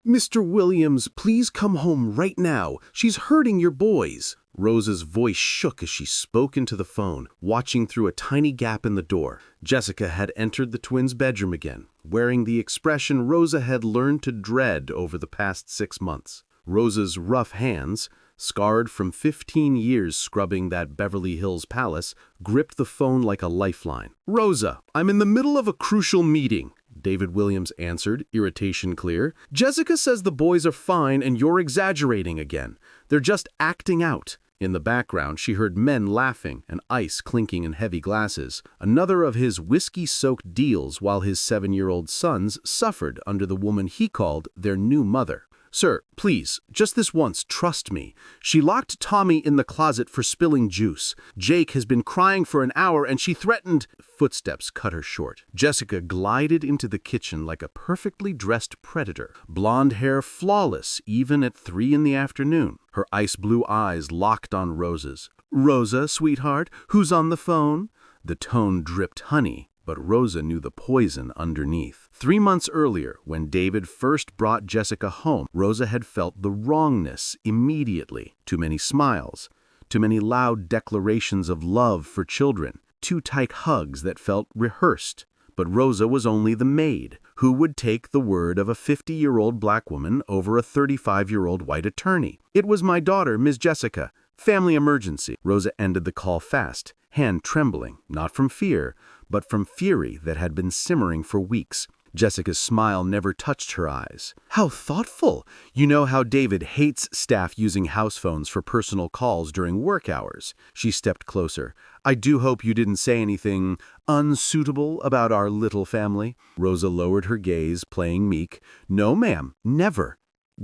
"Mr. Williams, please come home right now. She's hurting your boys." Rosa's voice shook as she spoke into the phone, watching through a tiny gap in the door. Jessica had entered the twins' bedroom again, wearing the expression Rosa had learned to dread over the past 6 months. Rosa's rough hands, scarred from 15 years scrubbing that Beverly Hills palace, gripped the phone like a lifeline. "Rosa, I'm in the middle of a crucial meeting," David Williams answered, irritation clear. "Jessica says the boys are fine and you're exaggerating again. They're just acting out." In the background, she heard men laughing and ice clinking in heavy glasses, another of his whiskey-soaked deals while his 7-year-old sons suffered under the woman he called their new mother. "Sir, please, just this once, trust me. She locked Tommy in the closet for spilling juice. Jake has been crying for an hour and she threatened—" Footsteps cut her short. Jessica glided into the kitchen like a perfectly dressed predator, blonde hair flawless even at 3 in the afternoon. Her ice-blue eyes locked on Rosa's. "Rosa, sweetheart, who's on the phone?" The tone dripped honey, but Rosa knew the poison underneath. 3 months earlier, when David first brought Jessica home, Rosa had felt the wrongness immediately. Too many smiles, too many loud declarations of love for children, too tight hugs that felt rehearsed. But Rosa was only the maid. Who would take the word of a 50-year-old black woman over a 35-year-old white attorney? "It was my daughter, Miss Jessica. Family emergency." Rosa ended the call fast, hand trembling, not from fear, but from fury that had been simmering for weeks. Jessica's smile never touched her eyes. "How thoughtful! You know how David hates staff using house phones for personal calls during work hours." She stepped closer. "I do hope you didn't say anything unsuitable about our little family." Rosa lowered her gaze, playing meek. "No, ma'am, never."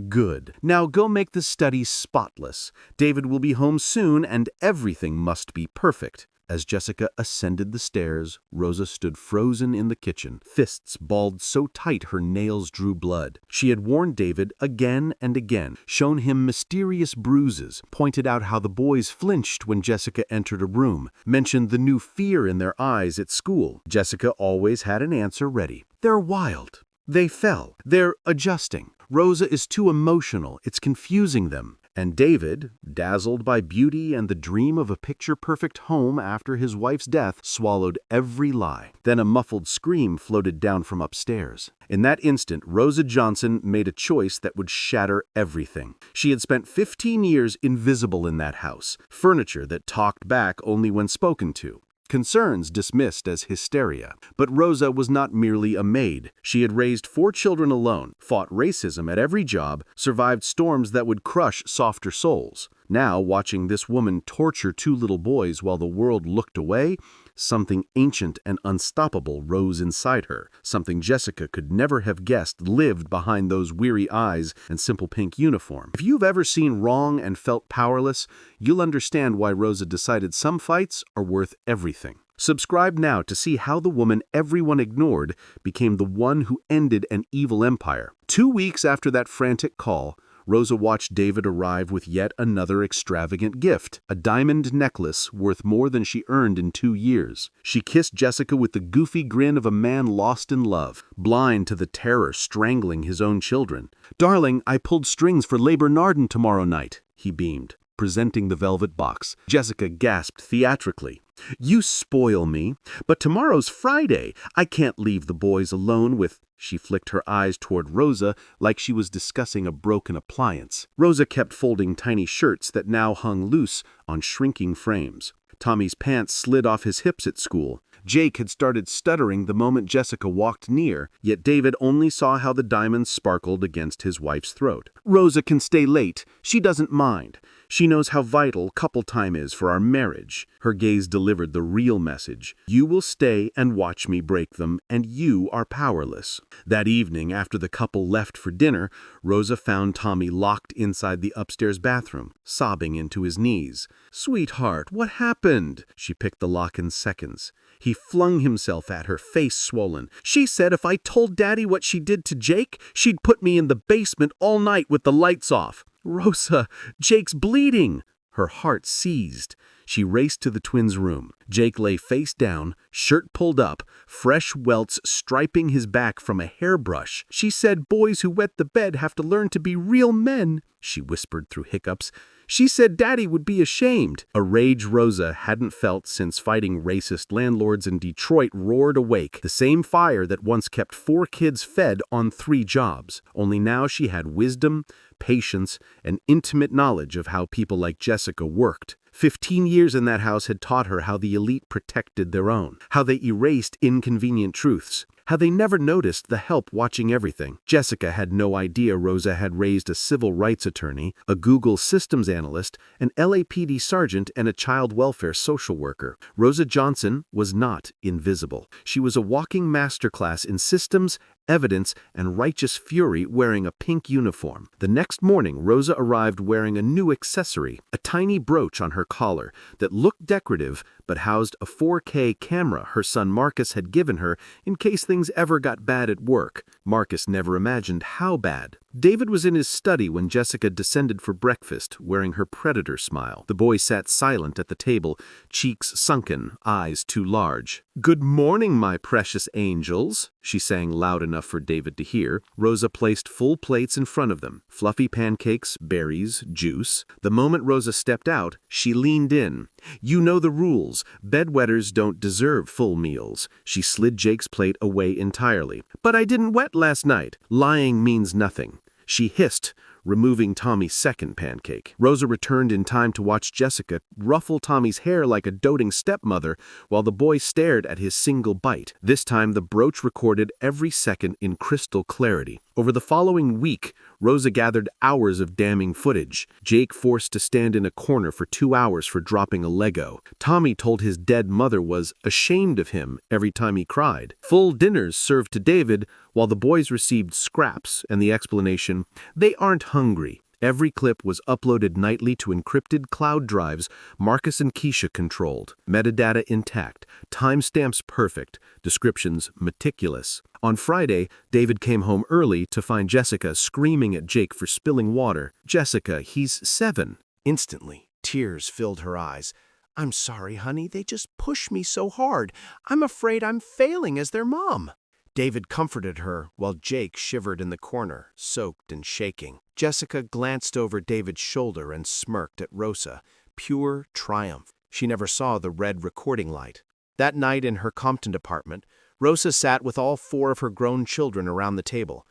"Good. Now go make the study spotless. David will be home soon and everything must be perfect." As Jessica ascended the stairs, Rosa stood frozen in the kitchen, fists balled so tight her nails drew blood. She had warned David again and again, shown him mysterious bruises, pointed out how the boys flinched when Jessica entered a room, mentioned the new fear in their eyes at school. Jessica always had an answer ready. "They're wild. They fell. They're adjusting. Rosa is too emotional. It's confusing them." And David, dazzled by beauty and the dream of a picture-perfect home after his wife's death, swallowed every lie. Then a muffled scream floated down from upstairs. In that instant, Rosa Johnson made a choice that would shatter everything. She had spent 15 years invisible in that house, furniture that talked back only when spoken to. Concerns dismissed as hysteria. But Rosa was not merely a maid. She had raised 4 children alone, fought racism at every job, survived storms that would crush softer souls. Now, watching this woman torture 2 little boys while the world looked away, something ancient and unstoppable rose inside her. Something Jessica could never have guessed lived behind those weary eyes and simple pink uniform. If you've ever seen wrong and felt powerless, you'll understand why Rosa decided some fights are worth everything. Subscribe now to see how the woman everyone ignored became the one who ended an evil empire. 2 weeks after that frantic call, Rosa watched David arrive with yet another extravagant gift, a diamond necklace worth more than she earned in 2 years. She kissed Jessica with the goofy grin of a man lost in love, blind to the terror strangling his own children. "Darling, I pulled strings for Les Bernardin tomorrow night," he beamed, presenting the velvet box. Jessica gasped theatrically. "You spoil me, but tomorrow's Friday. I can't leave the boys alone with—" She flicked her eyes toward Rosa like she was discussing a broken appliance. Rosa kept folding tiny shirts that now hung loose on shrinking frames. Tommy's pants slid off his hips at school. Jake had started stuttering the moment Jessica walked near, yet David only saw how the diamonds sparkled against his wife's throat. "Rosa can stay late. She doesn't mind. She knows how vital couple time is for our marriage." Her gaze delivered the real message. "You will stay and watch me break them, and you are powerless." That evening, after the couple left for dinner, Rosa found Tommy locked inside the upstairs bathroom, sobbing into his knees. "Sweetheart, what happened?" She picked the lock in seconds. He flung himself at her, face swollen. "She said if I told Daddy what she did to Jake, she'd put me in the basement all night with the lights off." "Rosa, Jake's bleeding!" Her heart seized. She raced to the twins' room. Jake lay face down, shirt pulled up, fresh welts striping his back from a hairbrush. "She said boys who wet the bed have to learn to be real men," she whispered through hiccups. "She said Daddy would be ashamed." A rage Rosa hadn't felt since fighting racist landlords in Detroit roared awake, the same fire that once kept 4 kids fed on 3 jobs. Only now she had wisdom, patience, and intimate knowledge of how people like Jessica worked. 15 years in that house had taught her how the elite protected their own, how they erased inconvenient truths, how they never noticed the help watching everything. Jessica had no idea Rosa had raised a civil rights attorney, a Google systems analyst, an LAPD sergeant, and a child welfare social worker. Rosa Johnson was not invisible. She was a walking masterclass in systems, evidence, and righteous fury, wearing a pink uniform. The next morning, Rosa arrived wearing a new accessory, a tiny brooch on her collar that looked decorative but housed a 4K camera her son Marcus had given her in case things ever got bad at work. Marcus never imagined how bad. David was in his study when Jessica descended for breakfast, wearing her predator smile. The boy sat silent at the table, cheeks sunken, eyes too large. "Good morning, my precious angels," she sang loud enough for David to hear. Rosa placed full plates in front of them, fluffy pancakes, berries, juice. The moment Rosa stepped out, she leaned in. "You know the rules. Bedwetters don't deserve full meals." She slid Jake's plate away entirely. "But I didn't wet last night." "Lying means nothing," she hissed, removing Tommy's second pancake. Rosa returned in time to watch Jessica ruffle Tommy's hair like a doting stepmother while the boy stared at his single bite. This time the brooch recorded every second in crystal clarity. Over the following week, Rosa gathered hours of damning footage. Jake forced to stand in a corner for 2 hours for dropping a Lego. Tommy told his dead mother was ashamed of him every time he cried. Full dinners served to David, while the boys received scraps and the explanation, "They aren't hungry." Every clip was uploaded nightly to encrypted cloud drives Marcus and Keisha controlled. Metadata intact, timestamps perfect, descriptions meticulous. On Friday, David came home early to find Jessica screaming at Jake for spilling water. "Jessica, he's 7. Instantly, tears filled her eyes. "I'm sorry, honey. They just push me so hard. I'm afraid I'm failing as their mom." David comforted her while Jake shivered in the corner, soaked and shaking. Jessica glanced over David's shoulder and smirked at Rosa. Pure triumph. She never saw the red recording light. That night in her Compton apartment, Rosa sat with all 4 of her grown children around the table.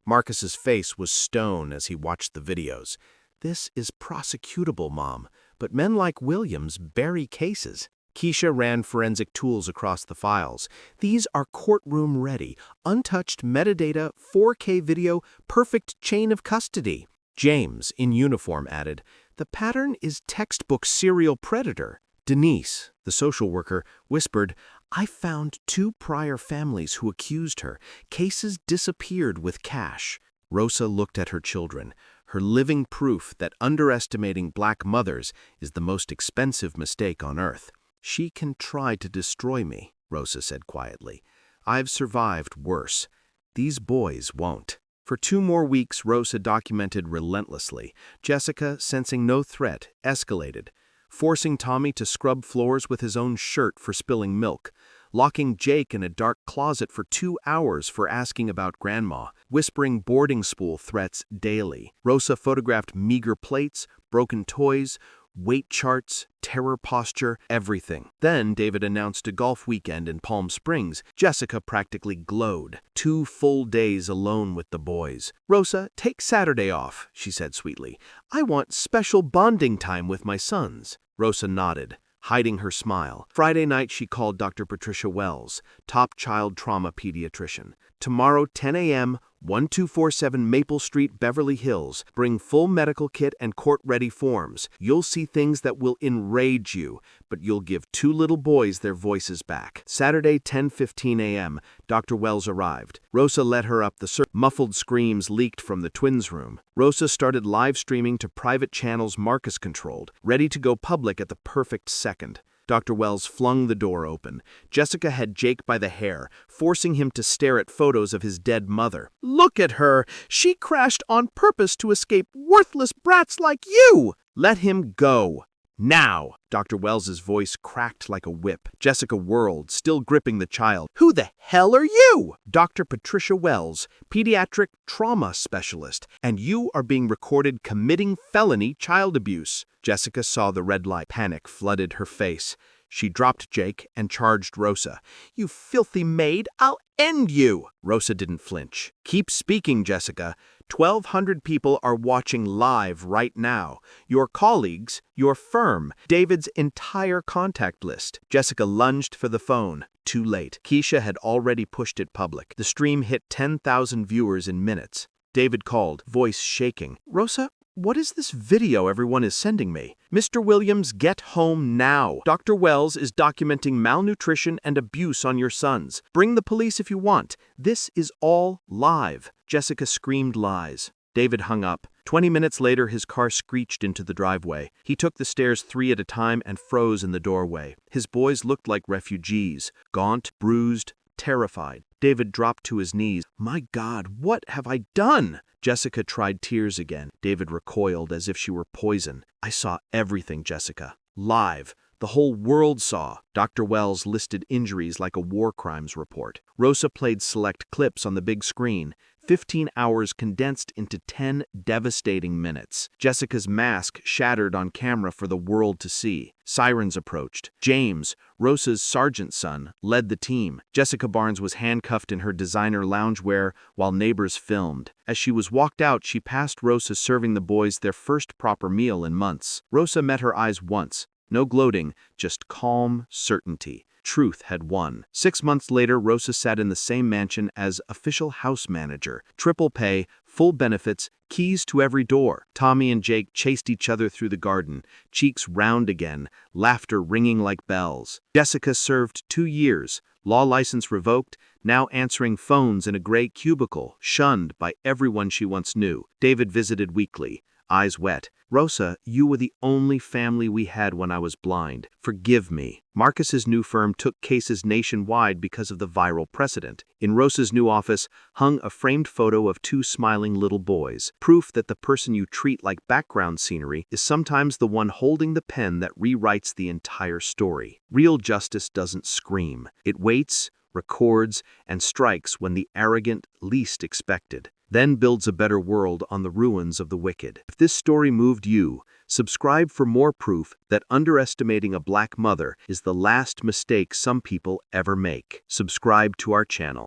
Marcus's face was stone as he watched the videos. "This is prosecutable, Mom, but men like Williams bury cases." Keisha ran forensic tools across the files. "These are courtroom-ready, untouched metadata, 4K video, perfect chain of custody." James, in uniform, added, "The pattern is textbook serial predator." Denise, the social worker, whispered, "I found 2 prior families who accused her. Cases disappeared with cash." Rosa looked at her children, her living proof that underestimating black mothers is the most expensive mistake on earth. "She can try to destroy me," Rosa said quietly. "I've survived worse. These boys won't." For 2 more weeks, Rosa documented relentlessly. Jessica, sensing no threat, escalated, forcing Tommy to scrub floors with his own shirt for spilling milk, locking Jake in a dark closet for 2 hours for asking about Grandma, whispering boarding school threats daily. Rosa photographed meager plates, broken toys, weight charts, terror posture, everything. Then David announced a golf weekend in Palm Springs. Jessica practically glowed. 2 full days alone with the boys. "Rosa, take Saturday off," she said sweetly. "I want special bonding time with my sons." Rosa nodded, hiding her smile. Friday night she called Dr. Patricia Wells, top child trauma pediatrician. "Tomorrow 10 a.m., 1247 Maple Street, Beverly Hills. Bring full medical kit and court-ready forms. You'll see things that will enrage you, but you'll give 2 little boys their voices back." Saturday 10:15 a.m., Dr. Wells arrived. Rosa led her up the circuit. Muffled screams leaked from the twins' room. Rosa started live streaming to private channels Marcus controlled, ready to go public at the perfect second. Dr. Wells flung the door open. Jessica had Jake by the hair, forcing him to stare at photos of his dead mother. "Look at her! She crashed on purpose to escape worthless brats like you!" "Let him go," Now! Dr. Wells's voice cracked like a whip. Jessica whirled, still gripping the child. Who the hell are you? Dr. Patricia Wells, pediatric trauma specialist, and you are being recorded committing felony child abuse. Jessica saw the red light. Panic flooded her face. She dropped Jake and charged Rosa. You filthy maid, I'll end you! Rosa didn't flinch. Keep speaking, Jessica. 1,200 people are watching live right now. Your colleagues, your firm, David's entire contact list. Jessica lunged for the phone. Too late. Keisha had already pushed it public. The stream hit 10,000 viewers in minutes. David called, voice shaking. Rosa, what is this video everyone is sending me? Mr. Williams, get home now. Dr. Wells is documenting malnutrition and abuse on your sons. Bring the police if you want. This is all live. Jessica screamed lies. David hung up. 20 minutes later, his car screeched into the driveway. He took the stairs 3 at a time and froze in the doorway. His boys looked like refugees, gaunt, bruised, terrified. David dropped to his knees. My God, what have I done? Jessica tried tears again. David recoiled as if she were poison. I saw everything, Jessica. Live. The whole world saw. Dr. Wells listed injuries like a war crimes report. Rosa played select clips on the big screen. 15 hours condensed into 10 devastating minutes. Jessica's mask shattered on camera for the world to see. Sirens approached. James, Rosa's sergeant's son, led the team. Jessica Barnes was handcuffed in her designer loungewear while neighbors filmed. As she was walked out, she passed Rosa serving the boys their first proper meal in months. Rosa met her eyes once. No gloating, just calm certainty. Truth had won. 6 months later, Rosa sat in the same mansion as official house manager. Triple pay, full benefits, keys to every door. Tommy and Jake chased each other through the garden, cheeks round again, laughter ringing like bells. Jessica served 2 years, law license revoked, now answering phones in a gray cubicle, shunned by everyone she once knew. David visited weekly, eyes wet. Rosa, you were the only family we had when I was blind. Forgive me. Marcus's new firm took cases nationwide because of the viral precedent. In Rosa's new office hung a framed photo of 2 smiling little boys, proof that the person you treat like background scenery is sometimes the one holding the pen that rewrites the entire story. Real justice doesn't scream. It waits, records, and strikes when the arrogant least expected. Then builds a better world on the ruins of the wicked. If this story moved you, subscribe for more proof that underestimating a black mother is the last mistake some people ever make. Subscribe to our channel.